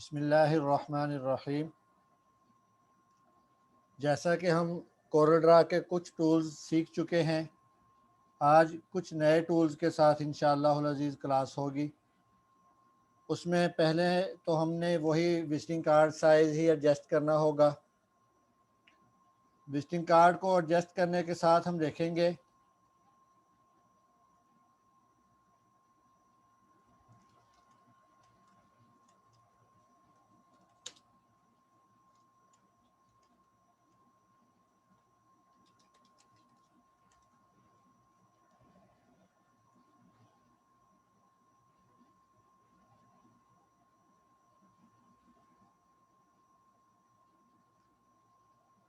बिस्मिल्लाहिर्रहमानिर्रहीम। जैसा कि हम कोरलड्रा के कुछ टूल्स सीख चुके हैं, आज कुछ नए टूल्स के साथ इंशाअल्लाहुल अज़ीज़ क्लास होगी। उसमें पहले तो हमने वही विज़िटिंग कार्ड साइज़ ही एडजस्ट करना होगा। विज़िटिंग कार्ड को एडजस्ट करने के साथ हम देखेंगे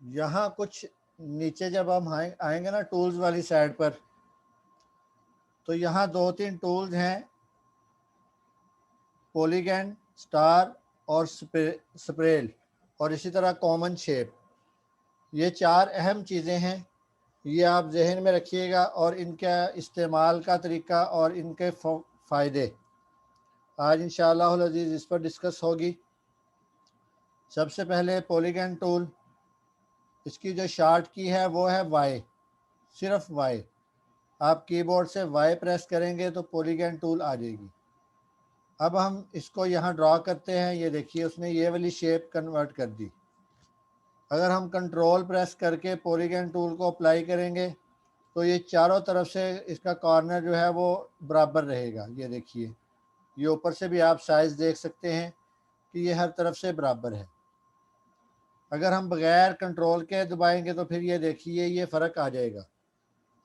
यहाँ कुछ नीचे जब हम आएंगे ना टूल्स वाली साइड पर, तो यहाँ दो तीन टूल्स हैं, पॉलीगन, स्टार और स्प्रेल, और इसी तरह कॉमन शेप। ये चार अहम चीज़ें हैं, ये आप जहन में रखिएगा और इनका इस्तेमाल का तरीका और इनके फ़ायदे आज इंशाअल्लाहुल अज़ीज़ इस पर डिस्कस होगी। सबसे पहले पॉलीगन टूल, इसकी जो शार्ट की है वो है वाई, सिर्फ वाई। आप कीबोर्ड से वाई प्रेस करेंगे तो पॉलीगन टूल आ जाएगी। अब हम इसको यहाँ ड्रा करते हैं। ये देखिए, उसने ये वाली शेप कन्वर्ट कर दी। अगर हम कंट्रोल प्रेस करके पॉलीगन टूल को अप्लाई करेंगे तो ये चारों तरफ से इसका कॉर्नर जो है वो बराबर रहेगा। ये देखिए, ये ऊपर से भी आप साइज़ देख सकते हैं कि ये हर तरफ से बराबर है। अगर हम बग़ैर कंट्रोल के दबाएंगे तो फिर ये देखिए, ये फ़र्क आ जाएगा।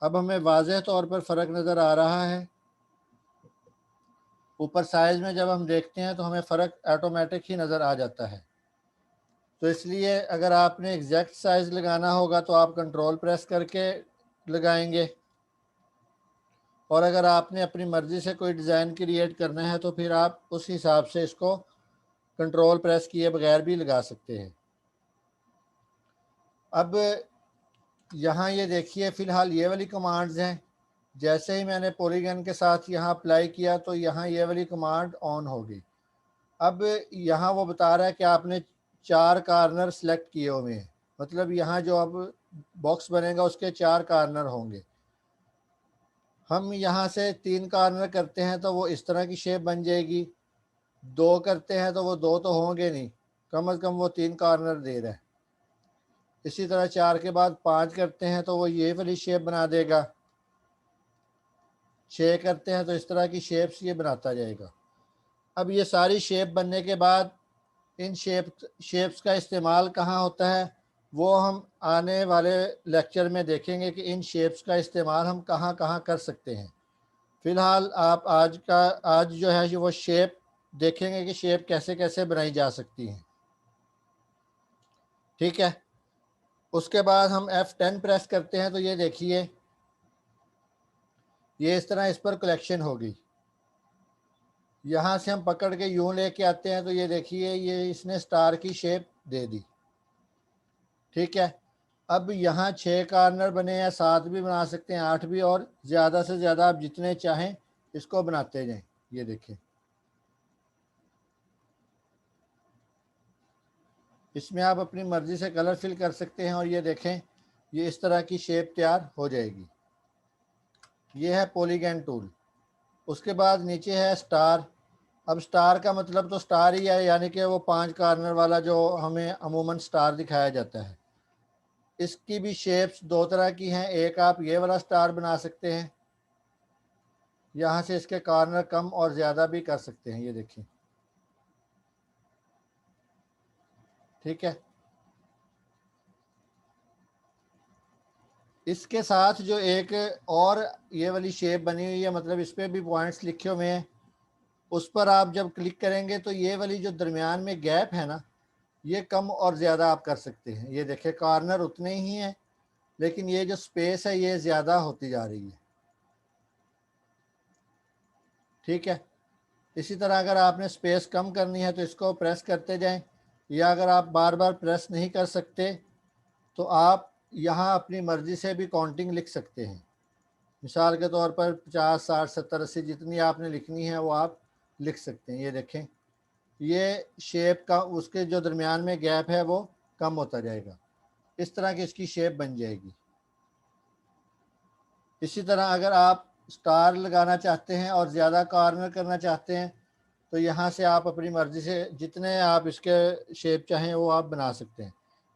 अब हमें वाज़ेह तौर पर फ़र्क नज़र आ रहा है। ऊपर साइज़ में जब हम देखते हैं तो हमें फ़र्क ऑटोमेटिक ही नज़र आ जाता है। तो इसलिए अगर आपने एग्जैक्ट साइज़ लगाना होगा तो आप कंट्रोल प्रेस करके लगाएंगे, और अगर आपने अपनी मर्ज़ी से कोई डिज़ाइन क्रिएट करना है तो फिर आप उस हिसाब से इसको कंट्रोल प्रेस किए बगैर भी लगा सकते हैं। अब यहाँ ये देखिए, फ़िलहाल ये वाली कमांड्स हैं। जैसे ही मैंने पॉलीगन के साथ यहाँ अप्लाई किया तो यहाँ ये वाली कमांड ऑन हो गई। अब यहाँ वो बता रहा है कि आपने चार कार्नर सेलेक्ट किए हुए हैं, मतलब यहाँ जो अब बॉक्स बनेगा उसके चार कार्नर होंगे। हम यहाँ से तीन कार्नर करते हैं तो वो इस तरह की शेप बन जाएगी। दो करते हैं तो वो दो तो होंगे नहीं, कम अज़ कम वो तीन कार्नर दे रहा है। इसी तरह चार के बाद पाँच करते हैं तो वो ये वाली शेप बना देगा। छः करते हैं तो इस तरह की शेप्स ये बनाता जाएगा। अब ये सारी शेप बनने के बाद इन शेप्स का इस्तेमाल कहाँ होता है वो हम आने वाले लेक्चर में देखेंगे कि इन शेप्स का इस्तेमाल हम कहाँ कहाँ कर सकते हैं। फ़िलहाल आप आज जो है वो शेप देखेंगे कि शेप कैसे कैसे बनाई जा सकती हैं। ठीक है, उसके बाद हम F10 प्रेस करते हैं तो ये देखिए, ये इस तरह इस पर कलेक्शन होगी। यहाँ से हम पकड़ के यूँ लेके आते हैं तो ये देखिए, ये इसने स्टार की शेप दे दी। ठीक है, अब यहाँ छः कार्नर बने हैं, सात भी बना सकते हैं, आठ भी, और ज़्यादा से ज़्यादा आप जितने चाहें इसको बनाते जाएं। ये देखें, इसमें आप अपनी मर्ज़ी से कलर फिल कर सकते हैं और ये देखें, ये इस तरह की शेप तैयार हो जाएगी। ये है पॉलीगन टूल। उसके बाद नीचे है स्टार। अब स्टार का मतलब तो स्टार ही है, यानी कि वो पांच कार्नर वाला जो हमें अमूमन स्टार दिखाया जाता है। इसकी भी शेप्स दो तरह की हैं। एक आप ये वाला स्टार बना सकते हैं, यहाँ से इसके कॉर्नर कम और ज़्यादा भी कर सकते हैं। ये देखिए, ठीक है। इसके साथ जो एक और ये वाली शेप बनी हुई है, मतलब इस पर भी पॉइंट्स लिखे हुए हैं, उस पर आप जब क्लिक करेंगे तो ये वाली जो दरमियान में गैप है ना, ये कम और ज़्यादा आप कर सकते हैं। ये देखिए, कॉर्नर उतने ही हैं लेकिन ये जो स्पेस है ये ज़्यादा होती जा रही है। ठीक है, इसी तरह अगर आपने स्पेस कम करनी है तो इसको प्रेस करते जाएं, या अगर आप बार बार प्रेस नहीं कर सकते तो आप यहाँ अपनी मर्ज़ी से भी काउंटिंग लिख सकते हैं। मिसाल के तौर पर 50, 60, 70, 80 जितनी आपने लिखनी है वो आप लिख सकते हैं। ये देखें, ये शेप का उसके जो दरमियान में गैप है वो कम होता जाएगा। इस तरह की इसकी शेप बन जाएगी। इसी तरह अगर आप स्टार लगाना चाहते हैं और ज़्यादा कॉर्नर करना चाहते हैं तो यहाँ से आप अपनी मर्ज़ी से जितने आप इसके शेप चाहें वो आप बना सकते हैं।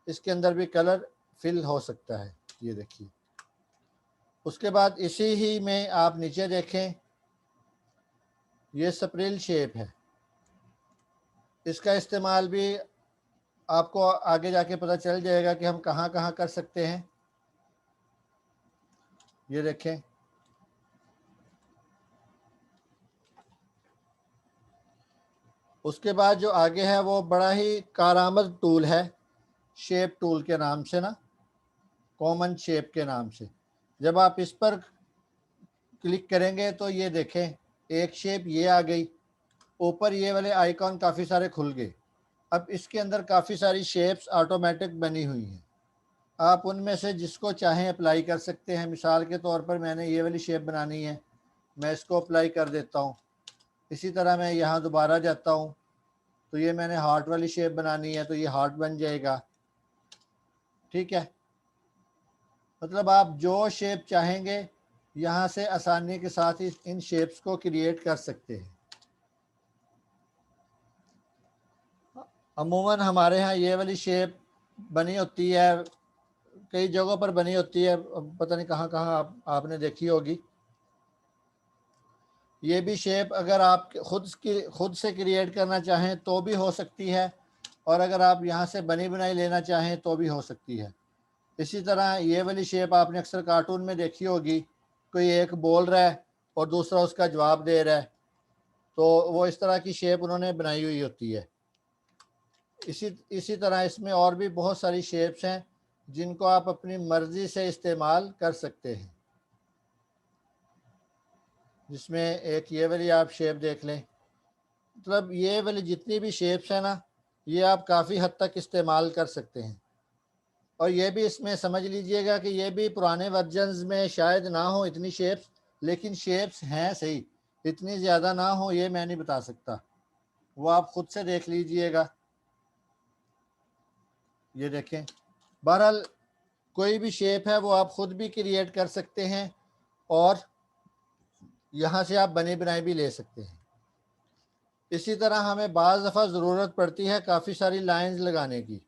इसके अंदर भी कलर फिल हो सकता है, ये देखिए। उसके बाद इसी ही में आप नीचे देखें, ये स्प्रिल शेप है। इसका इस्तेमाल भी आपको आगे जाके पता चल जाएगा कि हम कहाँ कहाँ कर सकते हैं। ये देखें, उसके बाद जो आगे है वो बड़ा ही कारआमद टूल है, शेप टूल के नाम से ना, कॉमन शेप के नाम से। जब आप इस पर क्लिक करेंगे तो ये देखें, एक शेप ये आ गई, ऊपर ये वाले आइकॉन काफ़ी सारे खुल गए। अब इसके अंदर काफ़ी सारी शेप्स ऑटोमेटिक बनी हुई हैं। आप उनमें से जिसको चाहें अप्लाई कर सकते हैं। मिसाल के तौर पर मैंने ये वाली शेप बनानी है, मैं इसको अप्लाई कर देता हूँ। इसी तरह मैं यहाँ दोबारा जाता हूँ तो ये मैंने हार्ट वाली शेप बनानी है तो ये हार्ट बन जाएगा। ठीक है, मतलब आप जो शेप चाहेंगे यहाँ से आसानी के साथ ही इन शेप्स को क्रिएट कर सकते हैं। अमूमन हमारे यहाँ ये वाली शेप बनी होती है, कई जगहों पर बनी होती है, पता नहीं कहाँ कहाँ आपने देखी होगी। ये भी शेप अगर आप खुद से क्रिएट करना चाहें तो भी हो सकती है, और अगर आप यहाँ से बनी बनाई लेना चाहें तो भी हो सकती है। इसी तरह ये वाली शेप आपने अक्सर कार्टून में देखी होगी, कोई एक बोल रहा है और दूसरा उसका जवाब दे रहा है, तो वो इस तरह की शेप उन्होंने बनाई हुई होती है। इसी तरह इसमें और भी बहुत सारी शेप्स हैं जिनको आप अपनी मर्ज़ी से इस्तेमाल कर सकते हैं। जिसमें एक ये वाली आप शेप देख लें, मतलब ये वाली जितनी भी शेप्स हैं ना, ये आप काफ़ी हद तक इस्तेमाल कर सकते हैं। और ये भी इसमें समझ लीजिएगा कि ये भी पुराने वर्जन्स में शायद ना हो इतनी शेप्स, लेकिन शेप्स हैं सही। इतनी ज़्यादा ना हो ये मैं नहीं बता सकता, वो आप खुद से देख लीजिएगा। ये देखें, बहरहाल कोई भी शेप है वो आप ख़ुद भी क्रिएट कर सकते हैं और यहाँ से आप बने बनाए भी ले सकते हैं। इसी तरह हमें बाज़ दफ़ा ज़रूरत पड़ती है काफ़ी सारी लाइंस लगाने की।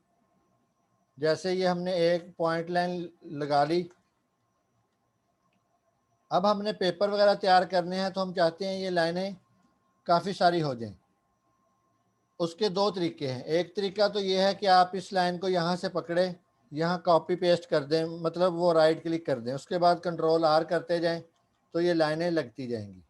जैसे ये हमने एक पॉइंट लाइन लगा ली। अब हमने पेपर वगैरह तैयार करने हैं तो हम चाहते हैं ये लाइनें काफ़ी सारी हो जाएं। उसके दो तरीके हैं। एक तरीका तो ये है कि आप इस लाइन को यहाँ से पकड़ें, यहाँ कॉपी पेस्ट कर दें, मतलब वो राइट क्लिक कर दें, उसके बाद कंट्रोल आर करते जाएं तो ये लाइनें लगती जाएंगी।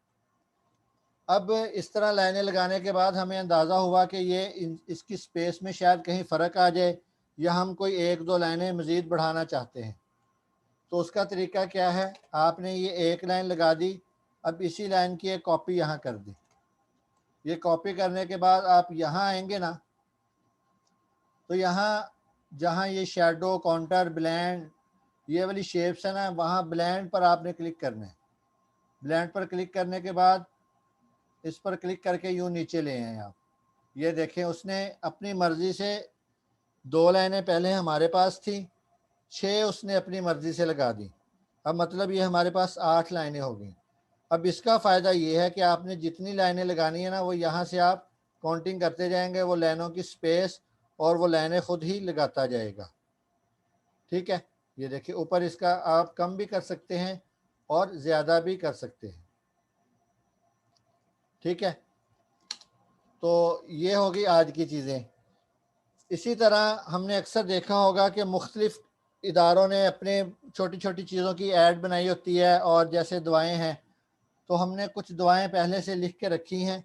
अब इस तरह लाइनें लगाने के बाद हमें अंदाज़ा हुआ कि ये इसकी स्पेस में शायद कहीं फ़र्क आ जाए, या हम कोई एक दो लाइनें मज़ीद बढ़ाना चाहते हैं। तो उसका तरीका क्या है, आपने ये एक लाइन लगा दी, अब इसी लाइन की एक कॉपी यहाँ कर दी। ये कॉपी करने के बाद आप यहाँ आएंगे ना, तो यहाँ जहाँ ये शैडो, काउंटर, ब्लेंड, ये वाली शेप्स है ना, वहाँ ब्लेंड पर आपने क्लिक करना है। ब्लेंड पर क्लिक करने के बाद इस पर क्लिक करके यूँ नीचे ले आए आप। ये देखें, उसने अपनी मर्ज़ी से दो लाइनें पहले हमारे पास थी, 6 उसने अपनी मर्ज़ी से लगा दी। अब मतलब ये हमारे पास 8 लाइनें हो गई। अब इसका फ़ायदा ये है कि आपने जितनी लाइनें लगानी है ना, वो यहाँ से आप काउंटिंग करते जाएंगे, वो लाइनों की स्पेस और वो लाइनें खुद ही लगाता जाएगा। ठीक है, ये देखिए ऊपर इसका आप कम भी कर सकते हैं और ज़्यादा भी कर सकते हैं। ठीक है, तो ये होगी आज की चीज़ें। इसी तरह हमने अक्सर देखा होगा कि मुख्तलिफ़ इदारों ने अपने छोटी छोटी चीज़ों की ऐड बनाई होती है, और जैसे दुआएं हैं तो हमने कुछ दुआएं पहले से लिख के रखी हैं।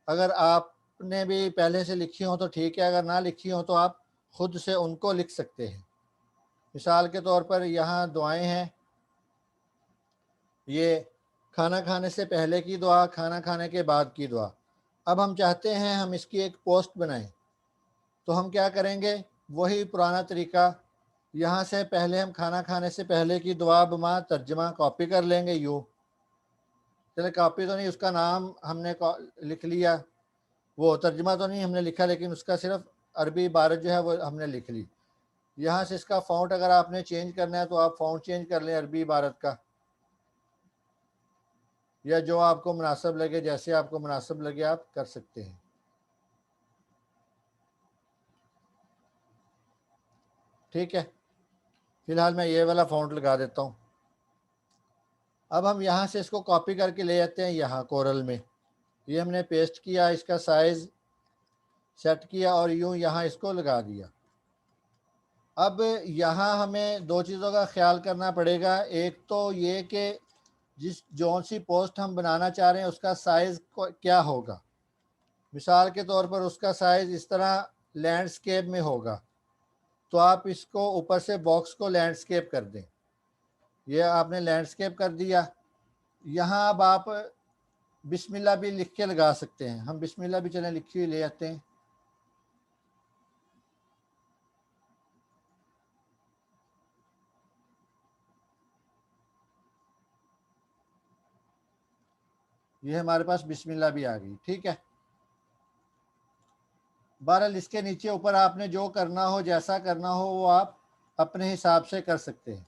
अगर आपने भी पहले से लिखी हो तो ठीक है, अगर ना लिखी हो तो आप ख़ुद से उनको लिख सकते हैं। मिसाल के तौर पर यहाँ दुआएं हैं, ये खाना खाने से पहले की दुआ, खाना खाने के बाद की दुआ। अब हम चाहते हैं हम इसकी एक पोस्ट बनाएं, तो हम क्या करेंगे, वही पुराना तरीका, यहाँ से पहले हम खाना खाने से पहले की दुआ बमा तर्जमा कॉपी कर लेंगे। यूँ चले, कॉपी तो नहीं, उसका नाम हमने लिख लिया, वो तर्जमा तो नहीं हमने लिखा, लेकिन उसका सिर्फ अरबी इबारत जो है वो हमने लिख ली। यहाँ से इसका फ़ॉन्ट अगर आपने चेंज करना है तो आप फ़ॉन्ट चेंज कर लें अरबी इबारत का, या जो आपको मुनासिब लगे, जैसे आपको मुनासिब लगे आप कर सकते हैं। ठीक है, फ़िलहाल मैं ये वाला फ़ॉन्ट लगा देता हूँ। अब हम यहाँ से इसको कॉपी करके ले जाते हैं यहाँ कोरल में। ये हमने पेस्ट किया, इसका साइज़ सेट किया और यूँ यहाँ इसको लगा दिया। अब यहाँ हमें दो चीज़ों का ख्याल करना पड़ेगा। एक तो ये कि जिस जौन सी पोस्ट हम बनाना चाह रहे हैं उसका साइज़ क्या होगा। मिसाल के तौर पर उसका साइज़ इस तरह लैंडस्केप में होगा, तो आप इसको ऊपर से बॉक्स को लैंडस्केप कर दें। ये आपने लैंडस्केप कर दिया। यहाँ अब आप बिस्मिल्लाह भी लिख के लगा सकते हैं। हम बिस्मिल्लाह भी चलें लिखी हुई ले आते हैं। ये हमारे पास बिस्मिल्लाह भी आ गई। ठीक है, बहरहाल इसके नीचे ऊपर आपने जो करना हो, जैसा करना हो, वो आप अपने हिसाब से कर सकते हैं।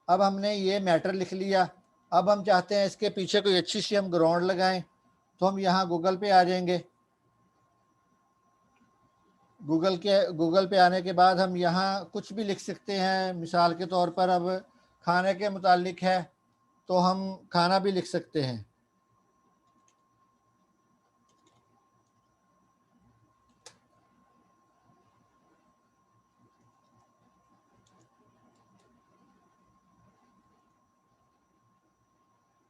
अब हमने ये मैटर लिख लिया। अब हम चाहते हैं इसके पीछे कोई अच्छी सी हम ग्राउंड लगाएं, तो हम यहाँ गूगल पे आ जाएंगे। गूगल पे आने के बाद हम यहाँ कुछ भी लिख सकते हैं। मिसाल के तौर पर अब खाने के मुतालिक है तो हम खाना भी लिख सकते हैं।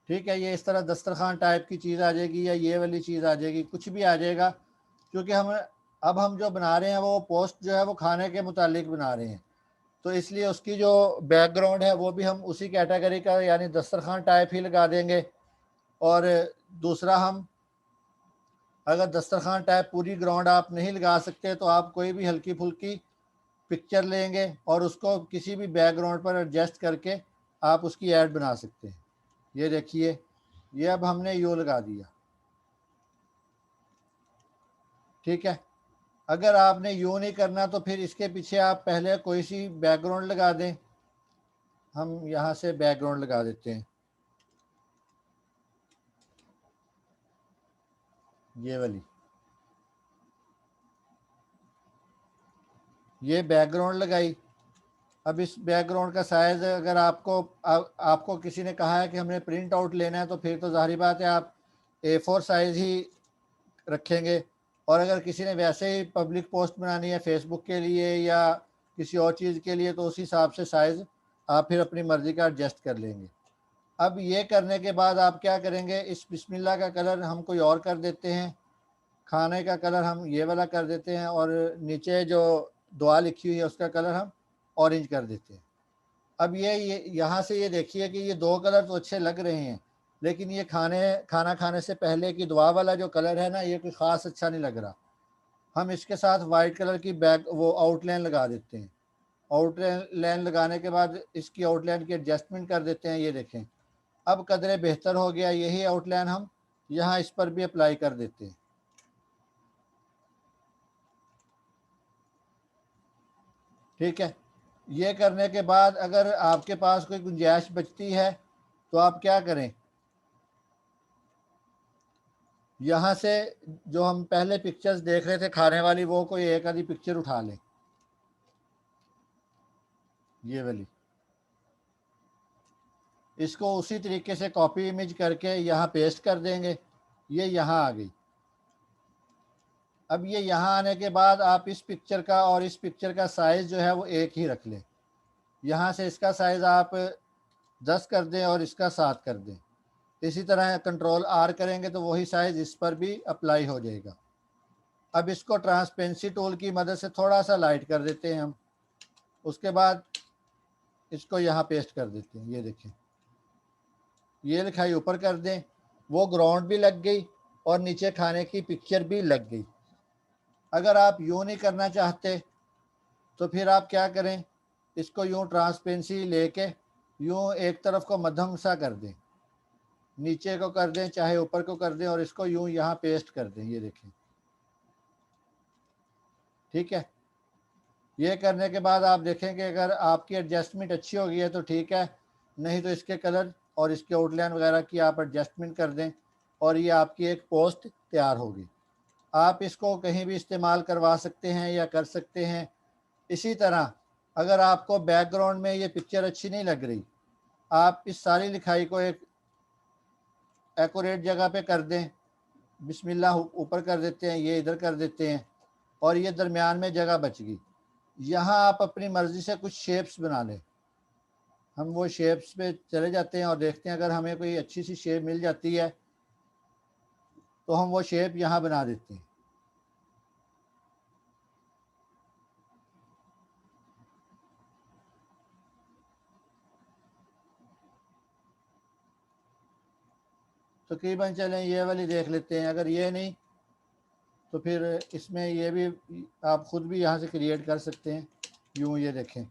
ठीक है, ये इस तरह दस्तरखान टाइप की चीज़ आ जाएगी या ये वाली चीज़ आ जाएगी, कुछ भी आ जाएगा, क्योंकि हम जो बना रहे हैं वो पोस्ट जो है वो खाने के मुतालिक बना रहे हैं, तो इसलिए उसकी जो बैकग्राउंड है वो भी हम उसी कैटेगरी का यानी दस्तरखान टाइप ही लगा देंगे। और दूसरा, हम अगर दस्तरखान टाइप पूरी ग्राउंड आप नहीं लगा सकते तो आप कोई भी हल्की फुल्की पिक्चर लेंगे और उसको किसी भी बैकग्राउंड पर एडजस्ट करके आप उसकी ऐड बना सकते हैं। ये देखिए, ये अब हमने यूँ लगा दिया। ठीक है, अगर आपने यूँ नहीं करना तो फिर इसके पीछे आप पहले कोई सी बैकग्राउंड लगा दें। हम यहाँ से बैकग्राउंड लगा देते हैं, ये वाली। ये बैकग्राउंड लगाई। अब इस बैकग्राउंड का साइज़ अगर आपको किसी ने कहा है कि हमने प्रिंट आउट लेना है तो फिर तो ज़ाहिर बात है आप A4 साइज़ ही रखेंगे। और अगर किसी ने वैसे ही पब्लिक पोस्ट बनानी है फेसबुक के लिए या किसी और चीज़ के लिए तो उस हिसाब से साइज़ आप फिर अपनी मर्ज़ी का एडजस्ट कर लेंगे। अब ये करने के बाद आप क्या करेंगे, इस बिस्मिल्लाह का कलर हम कोई और कर देते हैं, खाने का कलर हम ये वाला कर देते हैं और नीचे जो दुआ लिखी हुई है उसका कलर हम ऑरेंज कर देते हैं। अब ये यहाँ से ये देखिए कि ये दो कलर तो अच्छे लग रहे हैं, लेकिन ये खाना खाने से पहले की दुआ वाला जो कलर है ना, ये कोई ख़ास अच्छा नहीं लग रहा। हम इसके साथ वाइट कलर की वो आउटलाइन लगा देते हैं। आउटलाइन लगाने के बाद इसकी आउटलाइन की एडजस्टमेंट कर देते हैं। ये देखें, अब कदरे बेहतर हो गया। यही आउटलाइन हम यहाँ इस पर भी अप्लाई कर देते हैं। ठीक है, ये करने के बाद अगर आपके पास कोई गुंजाइश बचती है तो आप क्या करें, यहाँ से जो हम पहले पिक्चर्स देख रहे थे खाने वाली, वो कोई एक आधी पिक्चर उठा लें, ये वाली। इसको उसी तरीके से कॉपी इमेज करके यहाँ पेस्ट कर देंगे। ये यहाँ आ गई। अब ये यहाँ आने के बाद आप इस पिक्चर का और इस पिक्चर का साइज़ जो है वो एक ही रख लें। यहाँ से इसका साइज़ आप 10 कर दें और इसका 7 कर दें। इसी तरह कंट्रोल R करेंगे तो वही साइज़ इस पर भी अप्लाई हो जाएगा। अब इसको ट्रांसपेरेंसी टूल की मदद से थोड़ा सा लाइट कर देते हैं हम। उसके बाद इसको यहाँ पेस्ट कर देते हैं। ये देखें, ये लिखाई ऊपर कर दें, वो ग्राउंड भी लग गई और नीचे खाने की पिक्चर भी लग गई। अगर आप यूँ नहीं करना चाहते तो फिर आप क्या करें, इसको यूँ ट्रांसपेरेंसी लेके यूँ एक तरफ को मध्यम सा कर दें, नीचे को कर दें चाहे ऊपर को कर दें और इसको यूँ यहाँ पेस्ट कर दें। ये देखें, ठीक है। ये करने के बाद आप देखें कि अगर आपकी एडजस्टमेंट अच्छी होगी है तो ठीक है, नहीं तो इसके कलर और इसके आउटलाइन वगैरह की आप एडजस्टमेंट कर दें और ये आपकी एक पोस्ट तैयार होगी। आप इसको कहीं भी इस्तेमाल करवा सकते हैं या कर सकते हैं। इसी तरह अगर आपको बैकग्राउंड में ये पिक्चर अच्छी नहीं लग रही, आप इस सारी लिखाई को एक एक्यूरेट जगह पे कर दें। बिस्मिल्लाह ऊपर कर देते हैं, ये इधर कर देते हैं और ये दरमियान में जगह बच गई। यहाँ आप अपनी मर्ज़ी से कुछ शेप्स बना लें। हम वो शेप्स पे चले जाते हैं और देखते हैं, अगर हमें कोई अच्छी सी शेप मिल जाती है तो हम वो शेप यहाँ बना देते हैं। तकरीबन चलें ये वाली देख लेते हैं, अगर ये नहीं तो फिर इसमें ये भी आप ख़ुद भी यहाँ से क्रिएट कर सकते हैं। यूँ ये देखें,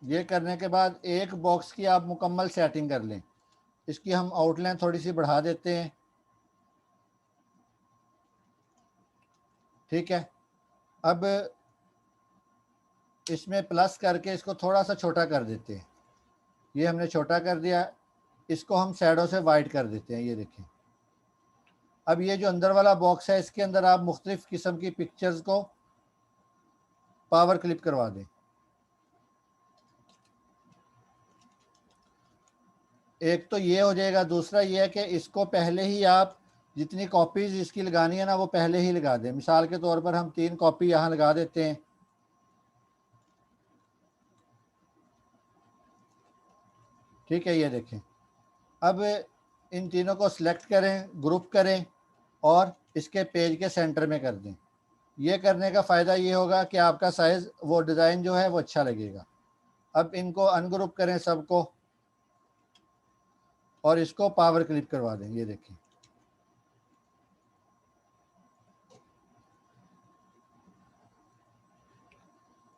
ये करने के बाद एक बॉक्स की आप मुकम्मल सेटिंग कर लें। इसकी हम आउटलाइन थोड़ी सी बढ़ा देते हैं। ठीक है, अब इसमें प्लस करके इसको थोड़ा सा छोटा कर देते हैं। ये हमने छोटा कर दिया, इसको हम शैडो से वाइट कर देते हैं। ये देखें, अब ये जो अंदर वाला बॉक्स है इसके अंदर आप मुख्तलिफ़ किस्म की पिक्चर्स को पावर क्लिप करवा दें। एक तो ये हो जाएगा, दूसरा ये है कि इसको पहले ही आप जितनी कॉपीज़ इसकी लगानी है ना वो पहले ही लगा दें। मिसाल के तौर पर हम 3 कॉपी यहाँ लगा देते हैं। ठीक है, ये देखें, अब इन तीनों को सिलेक्ट करें, ग्रुप करें और इसके पेज के सेंटर में कर दें। ये करने का फ़ायदा ये होगा कि आपका साइज़ वो डिज़ाइन जो है वो अच्छा लगेगा। अब इनको अनग्रुप करें सबको और इसको पावर क्लिप करवा दें। ये देखें,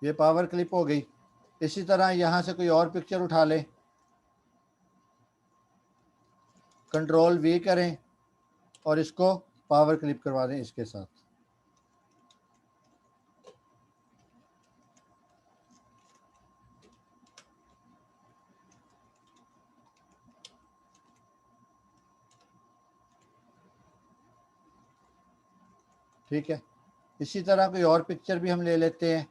ये पावर क्लिप हो गई। इसी तरह यहाँ से कोई और पिक्चर उठा लें, कंट्रोल वी करें और इसको पावर क्लिप करवा दें इसके साथ। ठीक है, इसी तरह कोई और पिक्चर भी हम ले लेते हैं।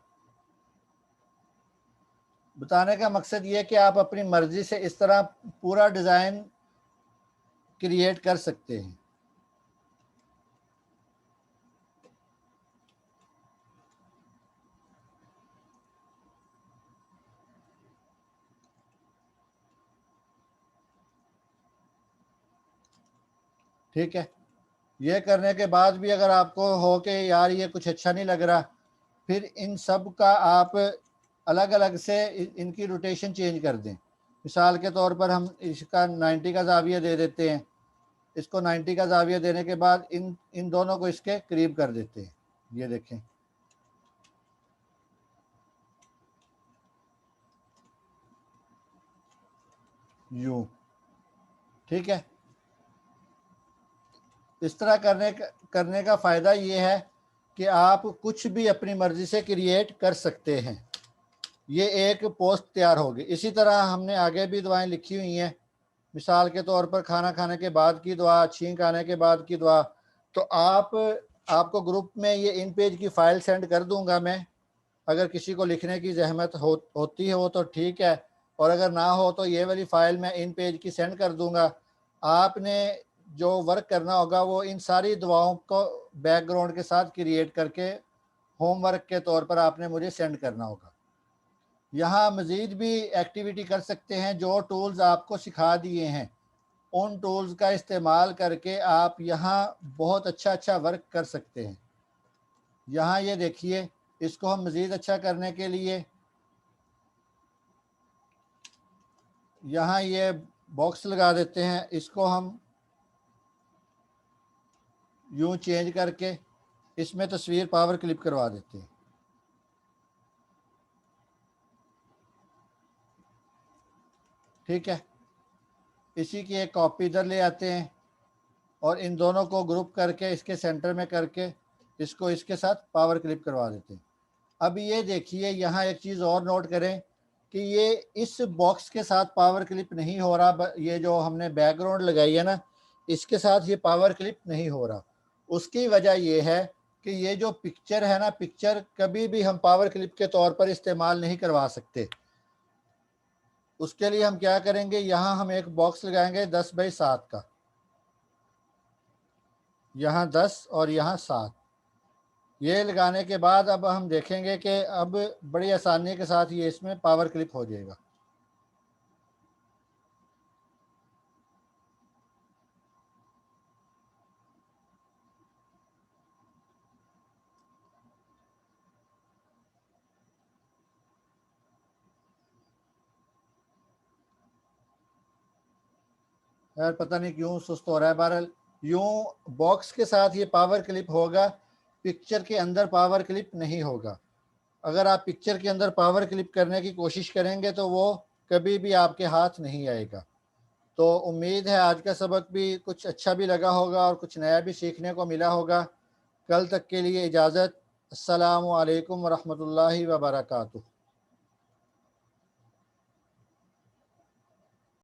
बताने का मकसद ये है कि आप अपनी मर्ज़ी से इस तरह पूरा डिज़ाइन क्रिएट कर सकते हैं। ठीक है, ये करने के बाद भी अगर आपको हो कि यार ये कुछ अच्छा नहीं लग रहा, फिर इन सब का आप अलग अलग से इनकी रोटेशन चेंज कर दें। मिसाल के तौर पर हम इसका 90 का ज़ाविया दे देते हैं। इसको 90 का ज़ाविया देने के बाद इन इन दोनों को इसके करीब कर देते हैं। ये देखें, यूँ। ठीक है, इस तरह करने का फ़ायदा ये है कि आप कुछ भी अपनी मर्ज़ी से क्रिएट कर सकते हैं। ये एक पोस्ट तैयार होगी। इसी तरह हमने आगे भी दुआएं लिखी हुई हैं। मिसाल के तौर पर खाना खाने के बाद की दुआ, छींक आने के बाद की दुआ। तो आपको ग्रुप में ये इन पेज की फ़ाइल सेंड कर दूंगा मैं। अगर किसी को लिखने की ज़हमत होती है वो तो ठीक है, और अगर ना हो तो ये वाली फ़ाइल मैं इन पेज की सेंड कर दूंगा। आपने जो वर्क करना होगा वो इन सारी दुआओं को बैकग्राउंड के साथ क्रिएट करके होमवर्क के तौर पर आपने मुझे सेंड करना होगा। यहाँ मज़ीद भी एक्टिविटी कर सकते हैं। जो टूल्स आपको सिखा दिए हैं उन टूल्स का इस्तेमाल करके आप यहाँ बहुत अच्छा अच्छा वर्क कर सकते हैं। यहाँ ये देखिए, इसको हम मज़ीद अच्छा करने के लिए यहाँ ये बॉक्स लगा देते हैं। इसको हम यूँ चेंज करके इसमें तस्वीर पावर क्लिप करवा देते हैं। ठीक है, इसी की एक कॉपी इधर ले आते हैं और इन दोनों को ग्रुप करके इसके सेंटर में करके इसको इसके साथ पावर क्लिप करवा देते हैं। अब ये देखिए यहाँ एक चीज़ और नोट करें कि ये इस बॉक्स के साथ पावर क्लिप नहीं हो रहा, ये जो हमने बैकग्राउंड लगाई है ना, इसके साथ ये पावर क्लिप नहीं हो रहा। उसकी वजह ये है कि ये जो पिक्चर है ना, पिक्चर कभी भी हम पावर क्लिप के तौर पर इस्तेमाल नहीं करवा सकते। उसके लिए हम क्या करेंगे, यहाँ हम एक बॉक्स लगाएंगे 10 बाई 7 का, यहाँ 10 और यहाँ 7। ये लगाने के बाद अब हम देखेंगे कि अब बड़ी आसानी के साथ ये इसमें पावर क्लिप हो जाएगा। यार पता नहीं क्यों सुस्त हो रहा है। बहरहाल यूं बॉक्स के साथ ये पावर क्लिप होगा, पिक्चर के अंदर पावर क्लिप नहीं होगा। अगर आप पिक्चर के अंदर पावर क्लिप करने की कोशिश करेंगे तो वो कभी भी आपके हाथ नहीं आएगा। तो उम्मीद है आज का सबक भी कुछ अच्छा भी लगा होगा और कुछ नया भी सीखने को मिला होगा। कल तक के लिए इजाज़त। अस्सलामु अलैकुम वरहमतुल्लाहि वबरकातुहू।